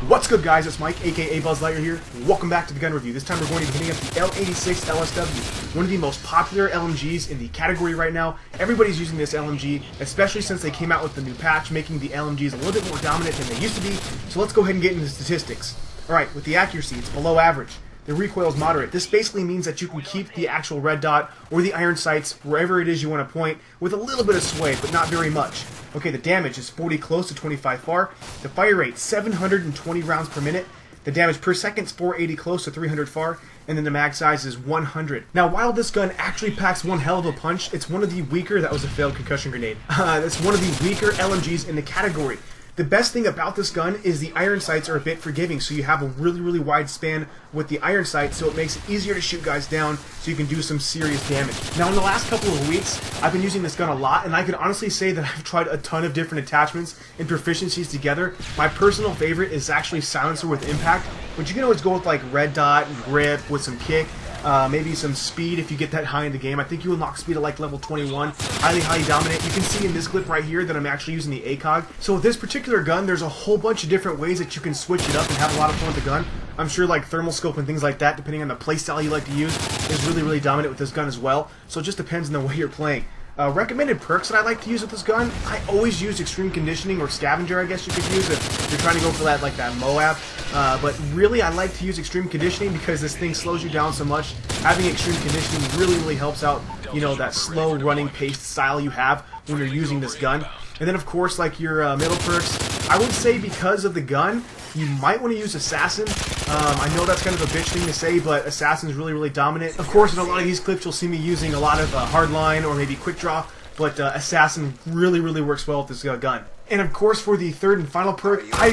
What's good, guys? It's Mike, aka Buzz Lightyear here. Welcome back to the gun review. This time we're going to be hitting up the L86 LSW, one of the most popular LMGs in the category right now. Everybody's using this LMG, especially since they came out with the new patch, making the LMGs a little bit more dominant than they used to be. So let's go ahead and get into the statistics. Alright, with the accuracy, it's below average. The recoil is moderate. This basically means that you can keep the actual red dot or the iron sights wherever it is you want to point with a little bit of sway, but not very much. Okay, the damage is 40 close to 25 far. The fire rate, 720 rounds per minute. The damage per second is 480 close to 300 far. And then the mag size is 100. Now, while this gun actually packs one hell of a punch, it's one of the weaker, that was a failed concussion grenade. It's one of the weaker LMGs in the category. The best thing about this gun is the iron sights are a bit forgiving, so you have a really wide span with the iron sights, so it makes it easier to shoot guys down so you can do some serious damage. Now, in the last couple of weeks, I've been using this gun a lot, and I can honestly say that I've tried a ton of different attachments and proficiencies together. My personal favorite is actually silencer with impact, but you can always go with like red dot and grip with some kick. Maybe some speed if you get that high in the game. I think you unlock speed at like level 21. Highly dominant. You can see in this clip right here that I'm actually using the ACOG. So with this particular gun, there's a whole bunch of different ways that you can switch it up and have a lot of fun with the gun. I'm sure like thermal scope and things like that, depending on the playstyle you like to use, is really dominant with this gun as well. So it just depends on the way you're playing. Recommended perks that I like to use with this gun, I always use extreme conditioning or scavenger, I guess you could use if you're trying to go for that, like that Moab. But really I like to use extreme conditioning because this thing slows you down so much. Having extreme conditioning really helps out, you know, that slow running paced style you have when you're using this gun. And then of course, like your middle perks, I would say because of the gun, you might want to use Assassin. I know that's kind of a bitch thing to say, but Assassin's really dominant. Of course, in a lot of these clips, you'll see me using a lot of hardline or maybe quick draw, but Assassin really works well with this gun. And of course, for the third and final perk, I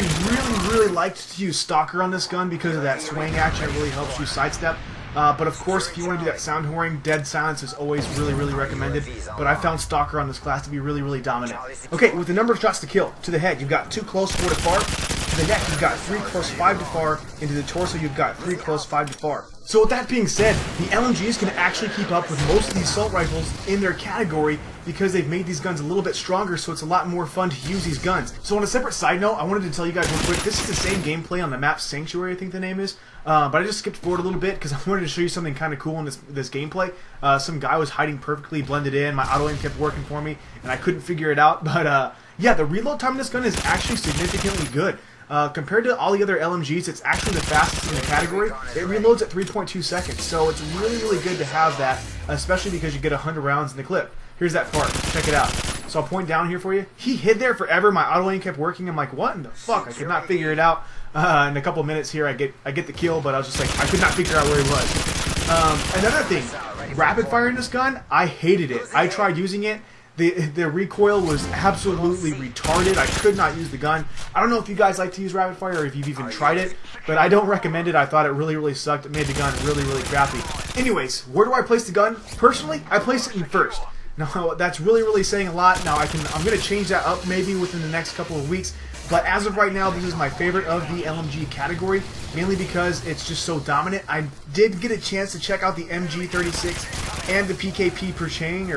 really liked to use Stalker on this gun because of that swaying action. It really helps you sidestep. But of course, if you want to do that sound whoring, dead silence is always really recommended. But I found Stalker on this class to be really dominant. Okay, with the number of shots to kill, to the head, you've got 2 close, 4 to far. To the neck, you've got 3 close, 5 to far. Into the torso, you've got 3 close, 5 to far. So with that being said, the LMGs can actually keep up with most of the assault rifles in their category because they've made these guns a little bit stronger, so it's a lot more fun to use these guns. So on a separate side note, I wanted to tell you guys real quick, this is the same gameplay on the map Sanctuary, I think the name is, but I just skipped forward a little bit because I wanted to show you something kind of cool in this gameplay. Some guy was hiding perfectly, blended in, my auto aim kept working for me, and I couldn't figure it out, but yeah, the reload time of this gun is actually significantly good. Compared to all the other LMGs, it's actually the fastest in the category. It reloads at 3.2 seconds, so it's really good to have that, especially because you get 100 rounds in the clip. Here's that part. Check it out. So I'll point down here for you. He hid there forever. My auto aim kept working. I'm like, what in the fuck? I could not figure it out. In a couple of minutes here, I get the kill, but I was just like, I could not figure out where he was. Another thing, rapid fire in this gun, I hated it. I tried using it. The recoil was absolutely retarded. I could not use the gun. I don't know if you guys like to use rapid fire or if you've even tried it, but I don't recommend it. I thought it really sucked. It made the gun really crappy. Anyways, where do I place the gun? Personally, I place it in first. Now, that's really saying a lot. Now, I'm going to change that up maybe within the next couple of weeks. But as of right now, this is my favorite of the LMG category, mainly because it's just so dominant. I did get a chance to check out the MG36 and the PKP per chain,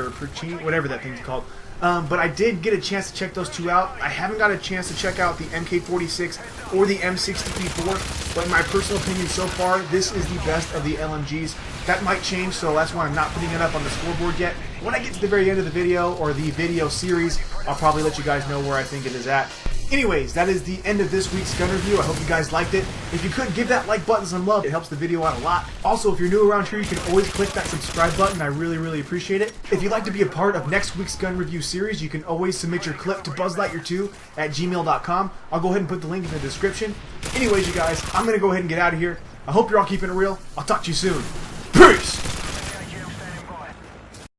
whatever that thing's called. But I did get a chance to check those two out. I haven't got a chance to check out the MK46 or the M64, but in my personal opinion so far, this is the best of the LMGs. That might change, so that's why I'm not putting it up on the scoreboard yet. When I get to the very end of the video, or the video series, I'll probably let you guys know where I think it is at. Anyways, that is the end of this week's gun review. I hope you guys liked it. If you could, give that like button some love. It helps the video out a lot. Also, if you're new around here, you can always click that subscribe button. I really appreciate it. If you'd like to be a part of next week's gun review series, you can always submit your clip to buzzlightyear2@gmail.com. I'll go ahead and put the link in the description. Anyways, you guys, I'm going to go ahead and get out of here. I hope you're all keeping it real. I'll talk to you soon. Peace!